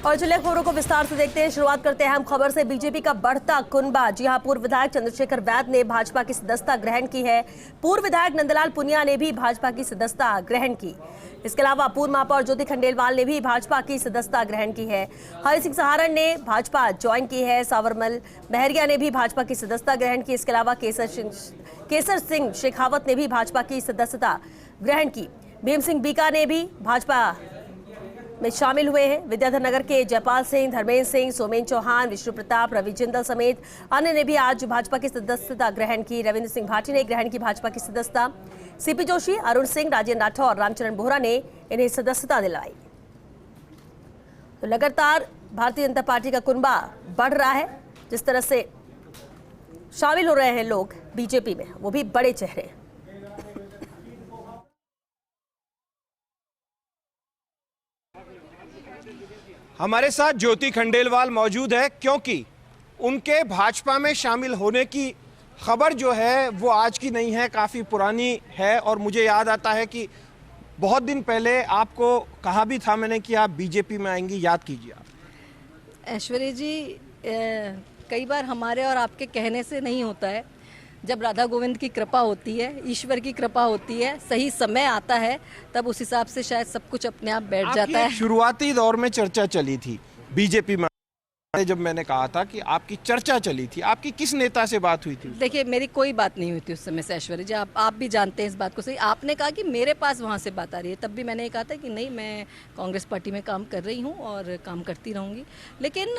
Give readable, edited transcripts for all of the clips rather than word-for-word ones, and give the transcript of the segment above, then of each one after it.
और चलिए खबरों को विस्तार से देखते हैं। शुरुआत करते हैं हम खबर से। बीजेपी का बढ़ता कुनबा। जी हां, पूर्व विधायक चंद्रशेखर वैद्य ने भाजपा की सदस्यता ग्रहण की है। पूर्व विधायक नंदलाल पुनिया ने भी भाजपा की सदस्यता ग्रहण की। इसके अलावा पूर्व महापौर ज्योति खंडेलवाल ने भी भाजपा की सदस्यता ग्रहण की है। हरि सिंह सहारण ने भाजपा ज्वाइन की है। सावरमल महरिया ने भी भाजपा की सदस्यता ग्रहण की। इसके अलावा केसर सिंह शेखावत ने भी भाजपा की सदस्यता ग्रहण की। भीम सिंह बीका ने भी भाजपा में शामिल हुए हैं। विद्याधर नगर के जयपाल सिंह, धर्मेंद्र सिंह, सोमेन चौहान, विष्णु प्रताप, रवि जिंदल समेत अन्य ने भी आज भाजपा की सदस्यता ग्रहण की। रविंद्र सिंह भाटी ने ग्रहण की भाजपा की सदस्यता। सीपी जोशी, अरुण सिंह, राजेंद्र राठौर और रामचरण बोहरा ने इन्हें सदस्यता दिलाई। तो लगातार भारतीय जनता पार्टी का कुनबा बढ़ रहा है। जिस तरह से शामिल हो रहे हैं लोग बीजेपी में, वो भी बड़े चेहरे। हमारे साथ ज्योति खंडेलवाल मौजूद है, क्योंकि उनके भाजपा में शामिल होने की खबर जो है वो आज की नहीं है, काफ़ी पुरानी है। और मुझे याद आता है कि बहुत दिन पहले आपको कहा भी था मैंने कि आप बीजेपी में आएंगी, याद कीजिए आप। ऐश्वर्या जी, कई बार हमारे और आपके कहने से नहीं होता है। जब राधा गोविंद की कृपा होती है, ईश्वर की कृपा होती है, सही समय आता है, तब उस हिसाब से शायद सब कुछ अपने आप बैठ जाता है। शुरुआती दौर में चर्चा चली थी बीजेपी में, जब मैंने कहा था कि आपकी चर्चा चली थी, आपकी किस नेता से बात हुई थी? देखिए, मेरी कोई बात नहीं हुई थी उस समय से ऐश्वर्या जी। आप भी जानते हैं इस बात को। सही आपने कहा कि मेरे पास वहाँ से बात आ रही है, तब भी मैंने कहा था कि नहीं, मैं कांग्रेस पार्टी में काम कर रही हूँ और काम करती रहूँगी। लेकिन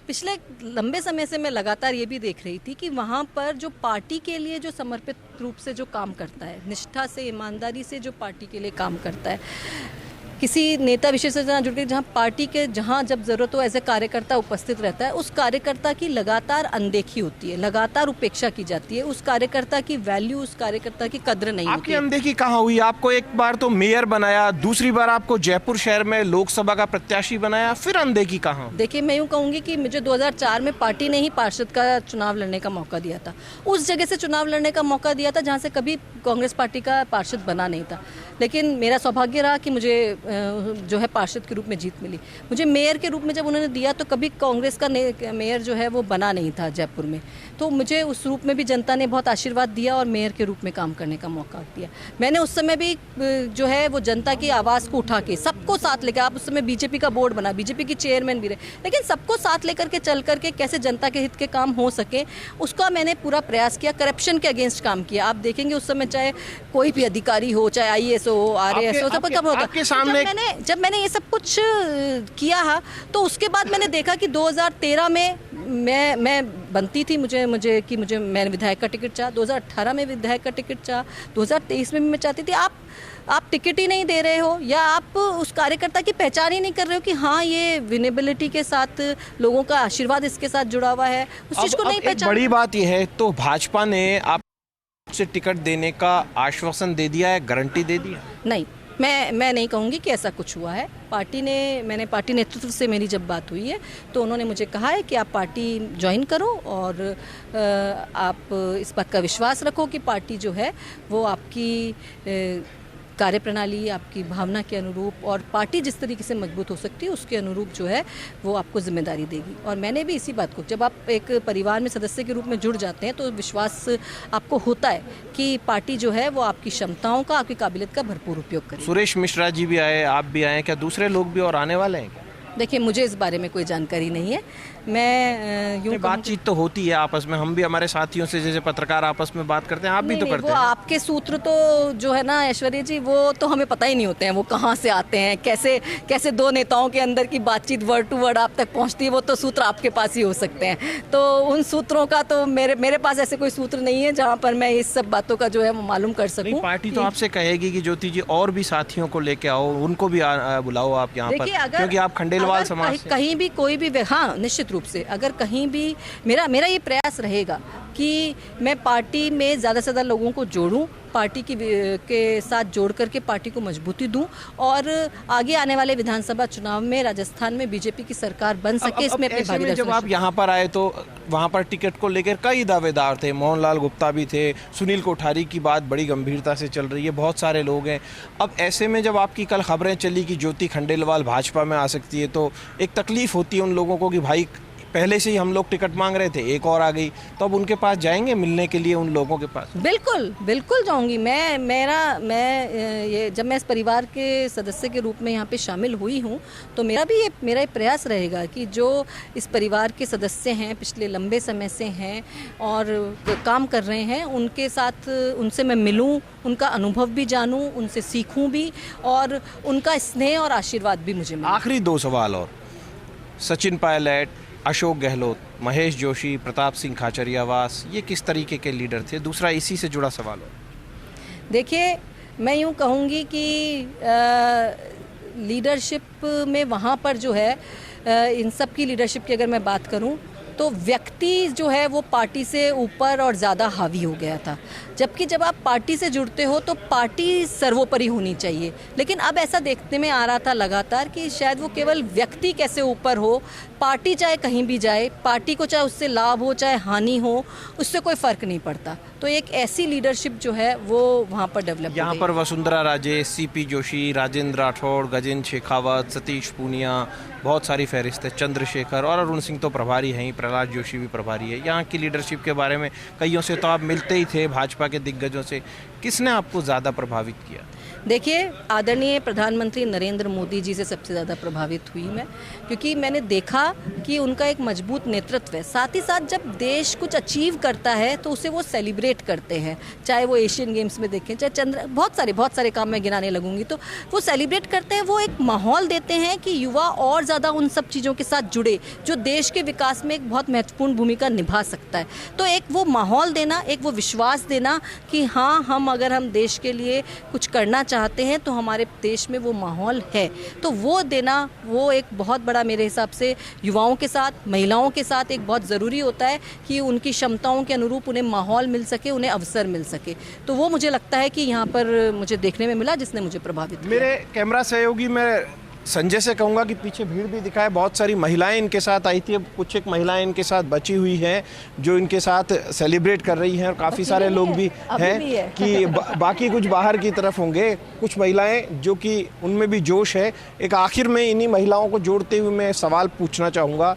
पिछले लंबे समय से मैं लगातार ये भी देख रही थी कि वहाँ पर जो पार्टी के लिए जो समर्पित रूप से जो काम करता है, निष्ठा से, ईमानदारी से जो पार्टी के लिए काम करता है, किसी नेता विशेष से जुड़ के जहाँ पार्टी के जहाँ जब ज़रूरत हो एज ए कार्यकर्ता उपस्थित रहता है, उस कार्यकर्ता की लगातार अनदेखी होती है, लगातार उपेक्षा की जाती है। उस कार्यकर्ता की वैल्यू, उस कार्यकर्ता की कद्र नहीं होती। आपकी अनदेखी कहाँ हुई? आपको एक बार तो मेयर बनाया, दूसरी बार आपको जयपुर शहर में लोकसभा का प्रत्याशी बनाया, फिर अनदेखी कहाँ? देखिए, मैं यूँ कहूँगी कि मुझे 2004 में पार्टी ने ही पार्षद का चुनाव लड़ने का मौका दिया था। उस जगह से चुनाव लड़ने का मौका दिया था जहाँ से कभी कांग्रेस पार्टी का पार्षद बना नहीं था। लेकिन मेरा सौभाग्य रहा कि मुझे जो है पार्षद के रूप में जीत मिली। मुझे मेयर के रूप में जब उन्होंने दिया तो कभी कांग्रेस का मेयर जो है वो बना नहीं था जयपुर में, तो मुझे उस रूप में भी जनता ने बहुत आशीर्वाद दिया और मेयर के रूप में काम करने का मौका दिया। मैंने उस समय भी जो है वो जनता की आवाज़ को उठा के सबको साथ लेकर, आप उस समय बीजेपी का बोर्ड बना, बीजेपी की चेयरमैन भी रहे, लेकिन सबको साथ लेकर के चल करके कैसे जनता के हित के काम हो सके उसका मैंने पूरा प्रयास किया। करप्शन के अगेंस्ट काम किया। आप देखेंगे उस समय चाहे कोई भी अधिकारी हो, चाहे IAS हो, RAS हो, सब कब होता। आपके सामने जब मैंने ये सब कुछ किया है तो उसके बाद मैंने देखा कि 2013 में मैं बनती थी, मैंने विधायक का टिकट चाहा, 2018 में विधायक का टिकट चाहा, 2023 में भी मैं चाहती थी। आप टिकट ही नहीं दे रहे हो, या आप उस कार्यकर्ता की पहचान ही नहीं कर रहे हो कि हाँ, ये विनेबिलिटी के साथ लोगों का आशीर्वाद इसके साथ जुड़ा हुआ है, उस चीज को नहीं पहचान। बड़ी बात यह है, तो भाजपा ने आप से टिकट देने का आश्वासन दे दिया है, गारंटी दे दी है? नहीं, मैं नहीं कहूँगी कि ऐसा कुछ हुआ है। मैंने पार्टी नेतृत्व से मेरी जब बात हुई है तो उन्होंने मुझे कहा है कि आप पार्टी ज्वाइन करो और आप इस बात का विश्वास रखो कि पार्टी जो है वो आपकी कार्यप्रणाली, आपकी भावना के अनुरूप और पार्टी जिस तरीके से मजबूत हो सकती है उसके अनुरूप जो है वो आपको जिम्मेदारी देगी। और मैंने भी इसी बात को, जब आप एक परिवार में सदस्य के रूप में जुड़ जाते हैं तो विश्वास आपको होता है कि पार्टी जो है वो आपकी क्षमताओं का, आपकी काबिलियत का भरपूर उपयोग करे। सुरेश मिश्रा जी भी आए, आप भी आए, क्या दूसरे लोग भी और आने वाले हैं? देखिए, मुझे इस बारे में कोई जानकारी नहीं है। मैं यूँ बातचीत तो होती है आपस में, हम भी हमारे साथियों से जैसे पत्रकार आपस में बात करते हैं, आप भी तो करते हैं। वो आपके सूत्र तो जो है ना ऐश्वर्या जी, वो तो हमें पता ही नहीं होते हैं, वो कहाँ से आते हैं, कैसे दो नेताओं के अंदर की बातचीत वर्ड टू वर्ड आप तक पहुँचती है, वो तो सूत्र आपके पास ही हो सकते हैं। तो उन सूत्रों का तो मेरे पास ऐसे कोई सूत्र नहीं है जहाँ पर मैं इस सब बातों का जो है वो मालूम कर सकूँ। पार्टी तो आपसे कहेगी कि ज्योति जी और भी साथियों को लेके आओ, उनको भी बुलाओ आप यहाँ पर, क्योंकि आप खंडेलवाल समाज कहीं भी कोई भी, हाँ निश्चित रूप से, अगर कहीं भी मेरा ये प्रयास रहेगा कि मैं पार्टी में ज़्यादा से ज़्यादा लोगों को जोड़ूं, पार्टी के साथ जोड़ करके पार्टी को मजबूती दूं और आगे आने वाले विधानसभा चुनाव में राजस्थान में बीजेपी की सरकार बन सके, इसमें अपनी ऐसे में भागीदारी जब आप यहाँ पर आए तो वहाँ पर टिकट को लेकर कई दावेदार थे, मोहनलाल गुप्ता भी थे, सुनील कोठारी की बात बड़ी गंभीरता से चल रही है, बहुत सारे लोग हैं। अब ऐसे में जब आपकी कल खबरें चली कि ज्योति खंडेलवाल भाजपा में आ सकती है तो एक तकलीफ होती है उन लोगों को कि भाई पहले से ही हम लोग टिकट मांग रहे थे, एक और आ गई, तो अब उनके पास जाएंगे मिलने के लिए उन लोगों के पास? बिल्कुल बिल्कुल जाऊंगी मैं ये जब मैं इस परिवार के सदस्य के रूप में यहाँ पे शामिल हुई हूँ तो मेरा प्रयास रहेगा कि जो इस परिवार के सदस्य हैं, पिछले लंबे समय से हैं और काम कर रहे हैं, उनके साथ उनसे मैं मिलूँ, उनका अनुभव भी जानूँ, उनसे सीखूँ भी और उनका स्नेह और आशीर्वाद भी मुझे मिले। आखिरी 2 सवाल और, सचिन पायलट, अशोक गहलोत, महेश जोशी, प्रताप सिंह खाचरियावास, ये किस तरीके के लीडर थे? दूसरा इसी से जुड़ा सवाल हो। देखिए, मैं यूँ कहूँगी कि लीडरशिप में वहाँ पर जो है इन सब की लीडरशिप की अगर मैं बात करूँ तो व्यक्ति जो है वो पार्टी से ऊपर और ज़्यादा हावी हो गया था, जबकि जब आप पार्टी से जुड़ते हो तो पार्टी सर्वोपरि होनी चाहिए। लेकिन अब ऐसा देखने में आ रहा था लगातार कि शायद वो केवल व्यक्ति कैसे ऊपर हो, पार्टी चाहे कहीं भी जाए, पार्टी को चाहे उससे लाभ हो चाहे हानि हो, उससे कोई फ़र्क नहीं पड़ता। तो एक ऐसी लीडरशिप जो है वो वहाँ पर डेवलप यहाँ पर वसुंधरा राजे, सीपी जोशी, राजेंद्र राठौड़, गजेंद्र शेखावत, सतीश पूनिया, बहुत सारी फहरिस्त है, चंद्रशेखर और अरुण सिंह तो प्रभारी हैं ही, प्रहलाद जोशी भी प्रभारी है। यहाँ की लीडरशिप के बारे में कईयों से तो आप मिलते ही थे, भाजपा के दिग्गजों से, किसने आपको ज़्यादा प्रभावित किया? देखिए, आदरणीय प्रधानमंत्री नरेंद्र मोदी जी से सबसे ज़्यादा प्रभावित हुई मैं, क्योंकि मैंने देखा कि उनका एक मजबूत नेतृत्व है। साथ ही साथ जब देश कुछ अचीव करता है तो उसे वो सेलिब्रेट करते हैं, चाहे वो एशियन गेम्स में देखें, चाहे बहुत सारे काम मैं गिनाने लगूंगी, तो वो सेलिब्रेट करते हैं, वो एक माहौल देते हैं कि युवा और ज़्यादा उन सब चीज़ों के साथ जुड़े जो देश के विकास में एक बहुत महत्वपूर्ण भूमिका निभा सकता है। तो एक वो माहौल देना, एक वो विश्वास देना कि हाँ, अगर हम देश के लिए कुछ करना चाहते हैं तो हमारे देश में वो माहौल है, तो वो देना, वो एक बहुत बड़ा मेरे हिसाब से युवाओं के साथ, महिलाओं के साथ एक बहुत ज़रूरी होता है कि उनकी क्षमताओं के अनुरूप उन्हें माहौल मिल सके, उन्हें अवसर मिल सके। तो वो मुझे लगता है कि यहाँ पर मुझे देखने में मिला जिसने मुझे प्रभावित किया। मेरे कैमरा सहयोगी मैं संजय से कहूँगा कि पीछे भीड़ भी दिखाए, बहुत सारी महिलाएं इनके साथ आई थी, अब कुछ एक महिलाएं इनके साथ बची हुई हैं जो इनके साथ सेलिब्रेट कर रही हैं और काफ़ी सारे लोग भी हैं कि बाकी कुछ बाहर की तरफ होंगे, कुछ महिलाएं जो कि उनमें भी जोश है। एक आखिर में इन्हीं महिलाओं को जोड़ते हुए मैं सवाल पूछना चाहूँगा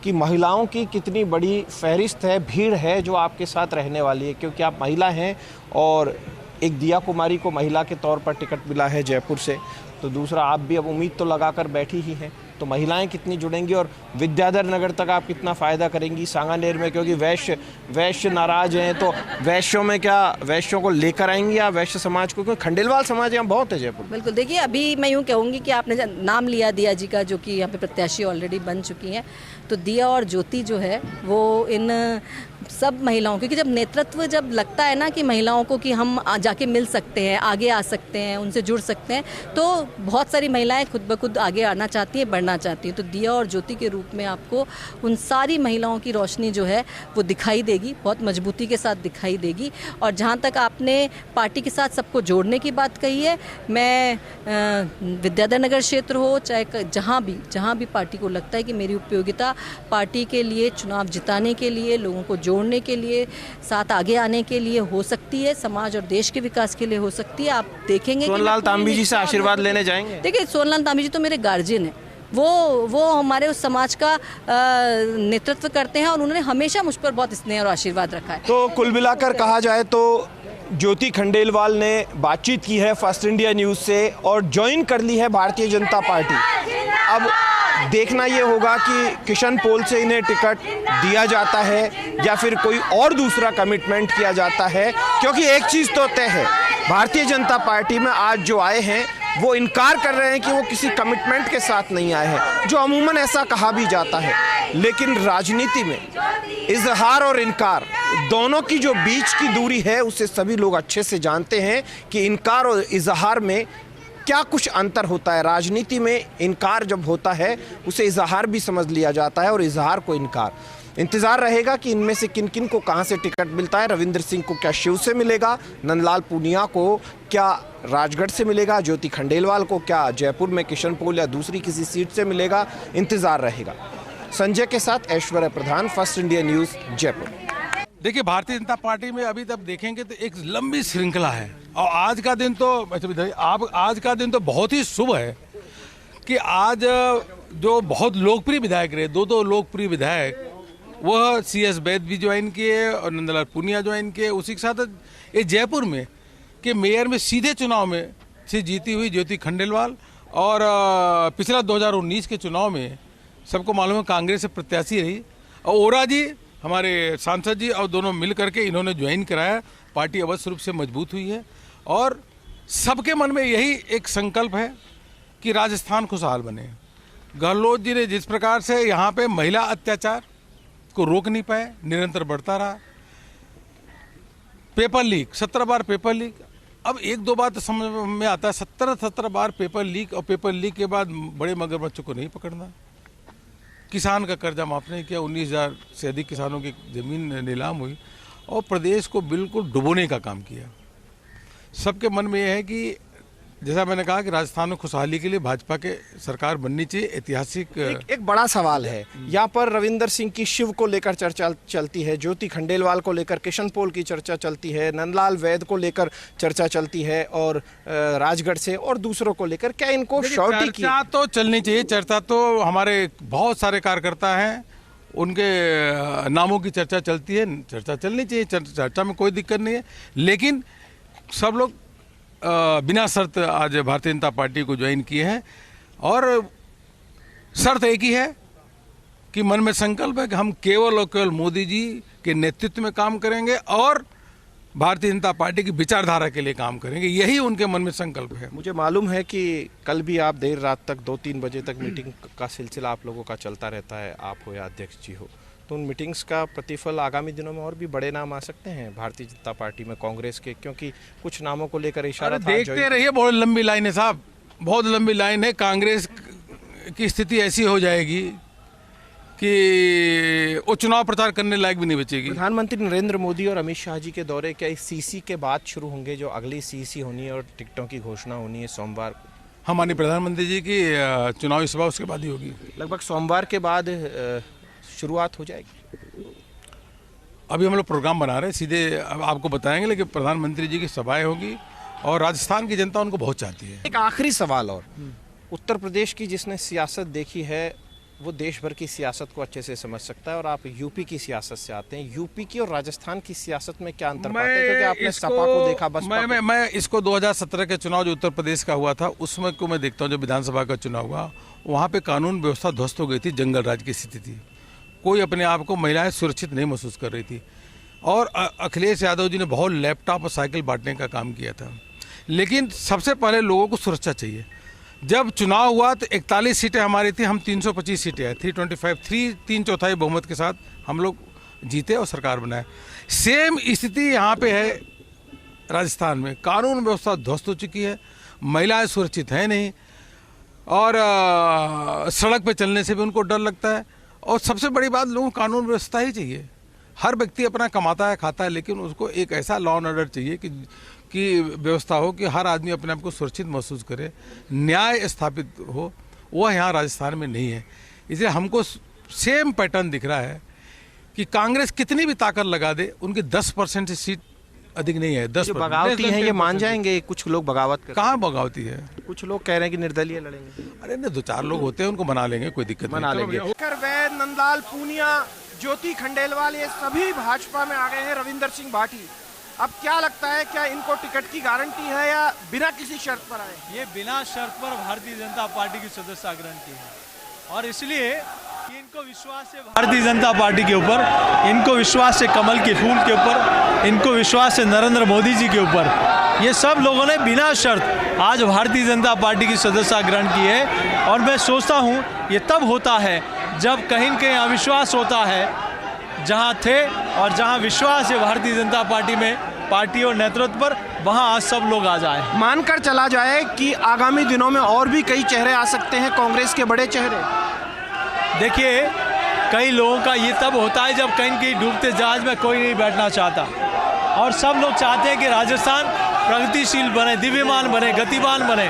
कि महिलाओं की कितनी बड़ी फहरिस्त है, भीड़ है जो आपके साथ रहने वाली है, क्योंकि आप महिला हैं और एक दिया कुमारी को महिला के तौर पर टिकट मिला है जयपुर से, तो दूसरा आप भी अब उम्मीद तो लगाकर बैठी ही हैं, तो महिलाएं कितनी जुड़ेंगी और विद्याधर नगर तक आप कितना फ़ायदा करेंगी सांगानेर में, क्योंकि वैश्य नाराज हैं, तो वैश्यों में क्या वैश्यों को लेकर आएंगी या वैश्य समाज को, क्योंकि खंडेलवाल समाज यहाँ बहुत है जयपुर? बिल्कुल, देखिए, अभी मैं यूँ कहूँगी कि आपने नाम लिया दिया जी का, जो कि यहाँ पे प्रत्याशी ऑलरेडी बन चुकी हैं, तो दिया और ज्योति जो है वो इन सब महिलाओं, क्योंकि जब नेतृत्व जब लगता है ना कि महिलाओं को कि हम जाके मिल सकते हैं, आगे आ सकते हैं, उनसे जुड़ सकते हैं, तो बहुत सारी महिलाएं खुद ब खुद आगे आना चाहती हैं, बढ़ना चाहती हैं। तो दिया और ज्योति के रूप में आपको उन सारी महिलाओं की रोशनी जो है वो दिखाई देगी, बहुत मजबूती के साथ दिखाई देगी। और जहाँ तक आपने पार्टी के साथ सबको जोड़ने की बात कही है, मैं विद्याधर नगर क्षेत्र हो चाहे जहाँ भी पार्टी को लगता है कि मेरी उपयोगिता पार्टी के लिए, चुनाव जिताने के लिए, लोगों को जोड़ने के लिए, साथ आगे आने के लिए हो सकती है, समाज और देश के विकास के लिए हो सकती है। आप देखेंगे सोनलाल तांबी जी से आशीर्वाद लेने जाएंगे? देखिए, सोनलाल तांबी जी तो मेरे गार्जियन हैं, वो हमारे उस समाज का नेतृत्व करते हैं और उन्होंने हमेशा मुझ पर बहुत स्नेह और आशीर्वाद रखा है। तो कुल मिलाकर कहा जाए तो ज्योति खंडेलवाल ने बातचीत की है फर्स्ट इंडिया न्यूज़ से और ज्वाइन कर ली है भारतीय जनता पार्टी। अब देखना ये होगा कि किशन पोल से इन्हें टिकट दिया जाता है या फिर कोई और दूसरा कमिटमेंट किया जाता है, क्योंकि एक चीज़ तो तय है, भारतीय जनता पार्टी में आज जो आए हैं वो इनकार कर रहे हैं कि वो किसी कमिटमेंट के साथ नहीं आए हैं, जो अमूमन ऐसा कहा भी जाता है। लेकिन राजनीति में इजहार और इनकार दोनों की जो बीच की दूरी है उसे सभी लोग अच्छे से जानते हैं कि इनकार और इजहार में क्या कुछ अंतर होता है? राजनीति में इनकार जब होता है उसे इजहार भी समझ लिया जाता है और इजहार को इनकार। इंतजार रहेगा कि इनमें से किन किन को कहां से टिकट मिलता है। रविंद्र सिंह को क्या शिव से मिलेगा, नंदलाल पूनिया को क्या राजगढ़ से मिलेगा, ज्योति खंडेलवाल को क्या जयपुर में किशनपोल या दूसरी किसी सीट से मिलेगा, इंतजार रहेगा। संजय के साथ ऐश्वर्या प्रधान, फर्स्ट इंडिया न्यूज़, जयपुर। देखिए, भारतीय जनता पार्टी में अभी तक देखेंगे तो एक लंबी श्रृंखला है और आज का दिन तो आज का दिन तो बहुत ही शुभ है कि आज जो बहुत लोकप्रिय विधायक रहे, दो लोकप्रिय विधायक, वह CS वैद भी ज्वाइन किए और नंदलाल पूनिया ज्वाइन किए। उसी के साथ ये जयपुर में के मेयर में सीधे चुनाव में से जीती हुई ज्योति खंडेलवाल और पिछला 2019 के चुनाव में सबको मालूम है कांग्रेस से प्रत्याशी रही और ओरा जी हमारे सांसद जी और दोनों मिल करके इन्होंने ज्वाइन कराया। पार्टी अवश्य रूप से मजबूत हुई है और सबके मन में यही एक संकल्प है कि राजस्थान खुशहाल बने। गहलोत जी ने जिस प्रकार से यहाँ पे महिला अत्याचार को रोक नहीं पाए, निरंतर बढ़ता रहा। पेपर लीक, 17 बार पेपर लीक। अब एक दो बात समझ में आता है, 17 बार पेपर लीक और पेपर लीक के बाद बड़े मगरमच्छों को नहीं पकड़ना। किसान का कर्जा माफ नहीं किया, 19,000 से अधिक किसानों की ज़मीन नीलाम हुई और प्रदेश को बिल्कुल डुबोने का काम किया। सबके मन में यह है कि जैसा मैंने कहा कि राजस्थान में खुशहाली के लिए भाजपा के सरकार बननी चाहिए। ऐतिहासिक एक बड़ा सवाल है यहाँ पर। रविंदर सिंह की शिव को लेकर चर्चा चलती है, ज्योति खंडेलवाल को लेकर किशनपोल की चर्चा चलती है, नंदलाल वैद को लेकर चर्चा चलती है और राजगढ़ से और दूसरों को लेकर क्या इनको श्योरिटी की? चर्चा तो चलनी चाहिए। चर्चा तो हमारे बहुत सारे कार्यकर्ता हैं, उनके नामों की चर्चा चलती है, चर्चा चलनी चाहिए, चर्चा में कोई दिक्कत नहीं है। लेकिन सब लोग बिना शर्त आज भारतीय जनता पार्टी को ज्वाइन किए हैं और शर्त एक ही है कि मन में संकल्प है कि हम केवल और केवल मोदी जी के नेतृत्व में काम करेंगे और भारतीय जनता पार्टी की विचारधारा के लिए काम करेंगे। यही उनके मन में संकल्प है। मुझे मालूम है कि कल भी आप देर रात तक 2-3 बजे तक मीटिंग का सिलसिला आप लोगों का चलता रहता है, आप हो या अध्यक्ष जी हो, तो उन मीटिंग्स का प्रतिफल आगामी दिनों में और भी बड़े नाम आ सकते हैं भारतीय जनता पार्टी में, कांग्रेस के? क्योंकि कुछ नामों को लेकर इशारा था। देखते रहिए, बहुत लंबी लाइन है साहब, बहुत लंबी लाइन है। कांग्रेस की स्थिति ऐसी हो जाएगी कि वो चुनाव प्रचार करने लायक भी नहीं बचेगी। प्रधानमंत्री नरेंद्र मोदी और अमित शाह जी के दौरे क्या इस CC के बाद शुरू होंगे, जो अगली CC होनी है और टिकटों की घोषणा होनी है सोमवार को? हमारे प्रधानमंत्री जी की चुनावी सभा उसके बाद ही होगी। लगभग सोमवार के बाद शुरुआत हो जाएगी। अभी हम लोग प्रोग्राम बना रहे हैं, सीधे अब आपको बताएंगे, लेकिन प्रधानमंत्री जी की सभाएं होगी और राजस्थान की जनता उनको बहुत चाहती है। एक आखिरी सवाल और, उत्तर प्रदेश की जिसने सियासत देखी है वो देश भर की सियासत को अच्छे से समझ सकता है और आप यूपी की सियासत से आते हैं। यूपी की और राजस्थान की सियासत में क्या अंतर पाते हैं? क्योंकि आपने सपा को देखा, बसपा को। मैं इसको 2017 के चुनाव जो उत्तर प्रदेश का हुआ था उसमें को मैं देखता हूँ। जो विधानसभा का चुनाव हुआ वहाँ पे कानून व्यवस्था ध्वस्त हो गई थी, जंगल राज की स्थिति थी, कोई अपने आप को महिलाएं सुरक्षित नहीं महसूस कर रही थी और अखिलेश यादव जी ने बहुत लैपटॉप और साइकिल बांटने का काम किया था। लेकिन सबसे पहले लोगों को सुरक्षा चाहिए। जब चुनाव हुआ तो 41 सीटें हमारी थी, हम 325 सीटें हैं, 325, 3/4 बहुमत के साथ हम लोग जीते और सरकार बनाए। सेम स्थिति यहाँ पे है राजस्थान में। कानून व्यवस्था ध्वस्त हो चुकी है, महिलाएं सुरक्षित हैं नहीं और सड़क पे चलने से भी उनको डर लगता है। और सबसे बड़ी बात, लोगों को कानून व्यवस्था ही चाहिए। हर व्यक्ति अपना कमाता है, खाता है, लेकिन उसको एक ऐसा लॉ एंड ऑर्डर चाहिए कि व्यवस्था हो कि हर आदमी अपने आप को सुरक्षित महसूस करे, न्याय स्थापित हो। वह यहाँ राजस्थान में नहीं है। इसलिए हमको सेम पैटर्न दिख रहा है कि कांग्रेस कितनी भी ताकत लगा दे, उनकी 10% से सीट अधिक नहीं है। 10 बगावती हैं, ये मान जाएंगे। कुछ लोग बगावत कर, कहाँ बगावती है? कुछ लोग कह रहे हैं कि निर्दलीय लड़ेंगे। अरे नहीं, 2-4 लोग होते हैं, उनको बना लेंगे, कोई दिक्कत बना नहीं। लेंगे। वैद, नंदलाल पूनिया, ज्योति खंडेलवाल, ये सभी भाजपा में आ गए हैं। रविंदर सिंह भाटी, अब क्या लगता है, क्या इनको टिकट की गारंटी है या बिना किसी शर्त पर आए? ये बिना शर्त पर भारतीय जनता पार्टी की सदस्यता ग्रहण की है और इसलिए कि इनको विश्वास है भारतीय जनता पार्टी के ऊपर, इनको विश्वास है कमल के फूल के ऊपर, इनको विश्वास है नरेंद्र मोदी जी के ऊपर। ये सब लोगों ने बिना शर्त आज भारतीय जनता पार्टी की सदस्यता ग्रहण की है और मैं सोचता हूँ ये तब होता है जब कहीं न कहीं अविश्वास होता है। जहाँ थे और जहाँ विश्वास है भारतीय जनता पार्टी में, पार्टी और नेतृत्व पर, वहाँ आज सब लोग आ जाए। मानकर चला जाए कि आगामी दिनों में और भी कई चेहरे आ सकते हैं, कांग्रेस के बड़े चेहरे। देखिए, कई लोगों का ये तब होता है जब कहीं कहीं डूबते जहाज में कोई नहीं बैठना चाहता, और सब लोग चाहते हैं कि राजस्थान प्रगतिशील बने, दिव्यमान बने, गतिमान बने।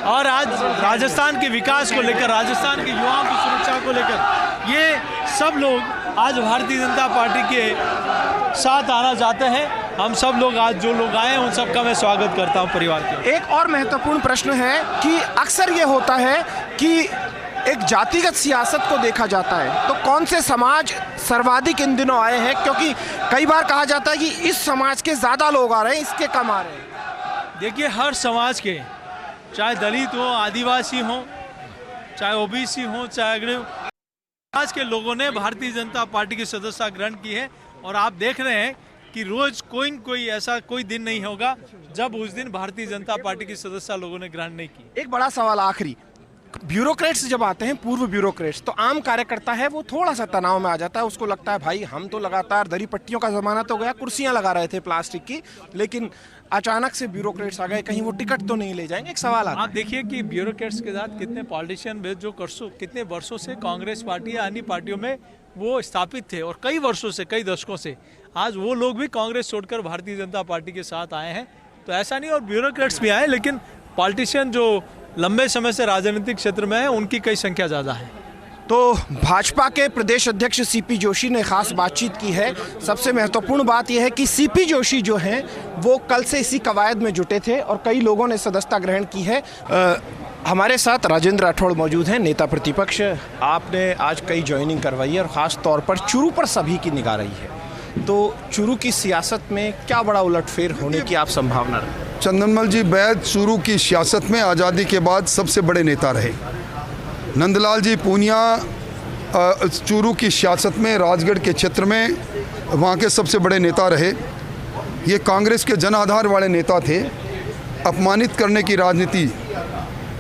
और आज राजस्थान के विकास को लेकर, राजस्थान के युवाओं की सुरक्षा को लेकर ये सब लोग आज भारतीय जनता पार्टी के साथ आना चाहते हैं। हम सब लोग आज जो लोग आए हैं उन सबका मैं स्वागत करता हूं परिवार के। एक और महत्वपूर्ण प्रश्न है कि अक्सर ये होता है कि एक जातिगत सियासत को देखा जाता है, तो कौन से समाज सर्वाधिक इन दिनों आए हैं? क्योंकि कई बार कहा जाता है कि इस समाज के ज़्यादा लोग आ रहे हैं, इसके कम आ रहे हैं। देखिए, हर समाज के, चाहे दलित हो, आदिवासी हो, चाहे ओबीसी हो, चाहे अग्रणी समाज के लोगों ने भारतीय जनता पार्टी की सदस्यता ग्रहण की है। और आप देख रहे हैं कि रोज कोई न कोई ऐसा कोई दिन नहीं होगा जब उस दिन भारतीय जनता पार्टी की सदस्यता लोगों ने ग्रहण नहीं की। एक बड़ा सवाल आखिरी, ब्यूरोक्रेट्स जब आते हैं, पूर्व ब्यूरोक्रेट्स, तो आम कार्यकर्ता है वो थोड़ा सा तनाव में आ जाता है। उसको लगता है भाई हम तो लगातार दरी पट्टियों का जमाना तो गया, कुर्सियां लगा रहे थे प्लास्टिक की, लेकिन अचानक से ब्यूरोक्रेट्स आ गए, कहीं वो टिकट तो नहीं ले जाएंगे। एक सवाल आता है। आप देखिए कि ब्यूरोक्रेट्स के साथ कितने पॉलिटिशियन जो कितने वर्षों से कांग्रेस पार्टी या अन्य पार्टियों में वो स्थापित थे, और कई वर्षों से, कई दशकों से आज वो लोग भी कांग्रेस छोड़कर भारतीय जनता पार्टी के साथ आए हैं। तो ऐसा नहीं, और ब्यूरोक्रेट्स भी आए, लेकिन पॉलिटिशियन जो लंबे समय से राजनीतिक क्षेत्र में है उनकी कई संख्या ज़्यादा है। तो भाजपा के प्रदेश अध्यक्ष सीपी जोशी ने खास बातचीत की है। सबसे महत्वपूर्ण बात यह है कि सीपी जोशी जो हैं वो कल से इसी कवायद में जुटे थे और कई लोगों ने सदस्यता ग्रहण की है। हमारे साथ राजेंद्र राठौड़ मौजूद हैं, नेता प्रतिपक्ष। आपने आज कई ज्वाइनिंग करवाई है और ख़ास तौर पर चुरू पर सभी की निगाह रही है, तो चुरू की सियासत में क्या बड़ा उलटफेर होने की आप संभावना रही? चंदनमल जी, बैद चूरू की सियासत में आज़ादी के बाद सबसे बड़े नेता रहे। नंदलाल जी पूनिया चूरू की सियासत में, राजगढ़ के क्षेत्र में वहाँ के सबसे बड़े नेता रहे। ये कांग्रेस के जन आधार वाले नेता थे। अपमानित करने की राजनीति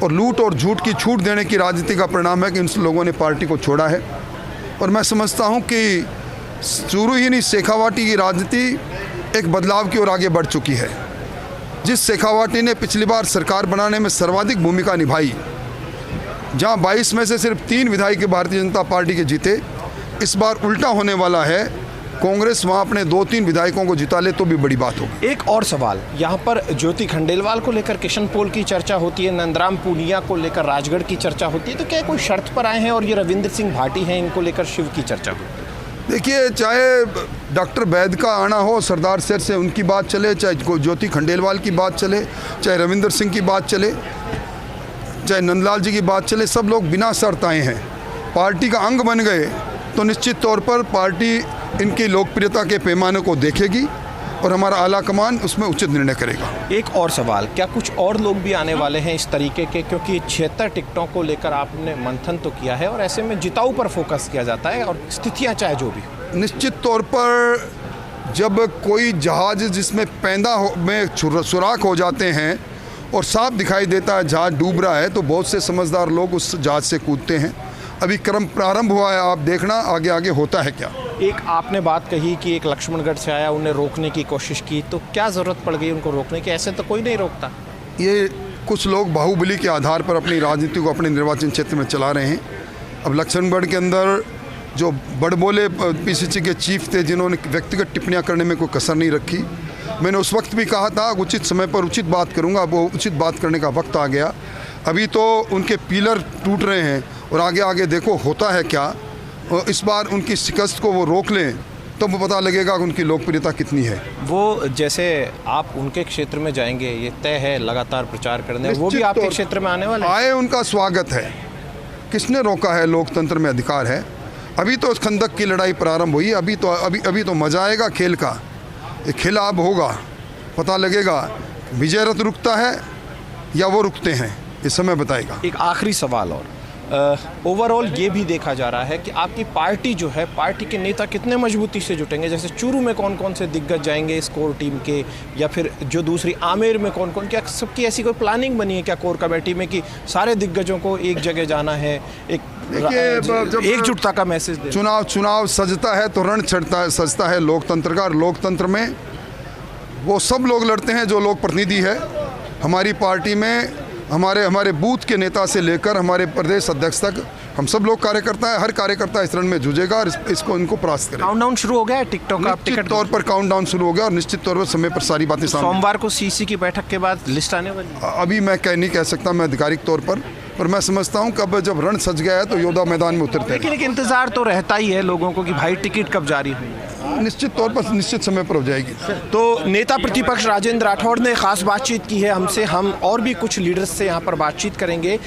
और लूट और झूठ की छूट देने की राजनीति का परिणाम है कि इन लोगों ने पार्टी को छोड़ा है। और मैं समझता हूँ कि चूरू ही नहीं, शेखावाटी की राजनीति एक बदलाव की ओर आगे बढ़ चुकी है। जिस शेखावाटी ने पिछली बार सरकार बनाने में सर्वाधिक भूमिका निभाई, जहां 22 में से सिर्फ 3 विधायक भारतीय जनता पार्टी के जीते, इस बार उल्टा होने वाला है। कांग्रेस वहां अपने 2-3 विधायकों को जिता ले तो भी बड़ी बात होगी। एक और सवाल, यहाँ पर ज्योति खंडेलवाल को लेकर किशन पोल की चर्चा होती है, नंदराम पूनिया को लेकर राजगढ़ की चर्चा होती है, तो क्या कोई शर्त पर आए हैं? और ये रविंद्र सिंह भाटी हैं, इनको लेकर शिव की चर्चा होती है। देखिए, चाहे डॉक्टर बैद का आना हो, सरदार सर से उनकी बात चले, चाहे ज्योति खंडेलवाल की बात चले, चाहे रविंद्र सिंह की बात चले, चाहे नंदलाल जी की बात चले, सब लोग बिना शर्त आए हैं। पार्टी का अंग बन गए तो निश्चित तौर पर पार्टी इनकी लोकप्रियता के पैमाने को देखेगी और हमारा आला कमान उसमें उचित निर्णय करेगा। एक और सवाल, क्या कुछ और लोग भी आने वाले हैं इस तरीके के? क्योंकि 76 टिकटों को लेकर आपने मंथन तो किया है और ऐसे में जिताऊ पर फोकस किया जाता है और स्थितियां चाहे जो भी। निश्चित तौर पर जब कोई जहाज जिसमें में सुराख हो जाते हैं और साफ दिखाई देता है जहाज डूब रहा है, तो बहुत से समझदार लोग उस जहाज से कूदते हैं। अभी क्रम प्रारंभ हुआ है, आप देखना आगे आगे होता है क्या। एक आपने बात कही कि एक लक्ष्मणगढ़ से आया, उन्हें रोकने की कोशिश की, तो क्या ज़रूरत पड़ गई उनको रोकने की? ऐसे तो कोई नहीं रोकता। ये कुछ लोग बाहुबली के आधार पर अपनी राजनीति को अपने निर्वाचन क्षेत्र में चला रहे हैं। अब लक्ष्मणगढ़ के अंदर जो बड़बोले पीसीसी के चीफ थे, जिन्होंने व्यक्तिगत टिप्पणियां करने में कोई कसर नहीं रखी, मैंने उस वक्त भी कहा था उचित समय पर उचित बात करूंगा। अब वो उचित बात करने का वक्त आ गया। अभी तो उनके पिलर टूट रहे हैं और आगे आगे देखो होता है क्या। और इस बार उनकी शिकस्त को वो रोक लें तो वो पता लगेगा कि उनकी लोकप्रियता कितनी है। वो जैसे आप उनके क्षेत्र में जाएंगे, ये तय है लगातार प्रचार करने, वो भी आपके क्षेत्र में आने वाले आए, उनका स्वागत है। किसने रोका है? लोकतंत्र में अधिकार है। अभी तो खंदक की लड़ाई प्रारंभ हुई, अभी तो मजा आएगा खेल का। ये खेल अब होगा, पता लगेगा विजय रथ रुकता है या वो रुकते हैं, ये समय बताएगा। एक आखिरी सवाल और, ओवरऑल ये भी देखा जा रहा है कि आपकी पार्टी जो है, पार्टी के नेता कितने मजबूती से जुटेंगे? जैसे चूरू में कौन कौन से दिग्गज जाएंगे इस कोर टीम के, या फिर जो दूसरी आमेर में कौन कौन, क्या सबकी ऐसी कोई प्लानिंग बनी है क्या कोर कमेटी में कि सारे दिग्गजों को एक जगह जाना है, एकजुटता का मैसेज दे? चुनाव सजता है तो रण सजता है लोकतंत्र का। लोकतंत्र में वो सब लोग लड़ते हैं जो लोक प्रतिनिधि है। हमारी पार्टी में हमारे बूथ के नेता से लेकर हमारे प्रदेश अध्यक्ष तक हम सब लोग कार्यकर्ता है। हर कार्यकर्ता इस रण में जूझेगा और इसको इनको परास्त करेगा। काउंटडाउन शुरू हो गया है टिकटॉक का? निश्चित तौर पर काउंटडाउन शुरू हो गया और निश्चित तौर पर समय पर सारी बातें सामने। सोमवार को सीसी की बैठक के बाद लिस्ट आने वाली है। अभी मैं नहीं कह सकता मैं आधिकारिक तौर पर मैं समझता हूं कि अब जब रण सज गया है तो योद्धा मैदान में उतरते हैं। लेकिन एक इंतजार तो रहता ही है लोगों को कि भाई टिकट कब जारी हुई। निश्चित तौर पर निश्चित समय पर हो जाएगी। तो नेता प्रतिपक्ष राजेंद्र राठौड़ ने खास बातचीत की है हमसे। हम और भी कुछ लीडर्स से यहाँ पर बातचीत करेंगे।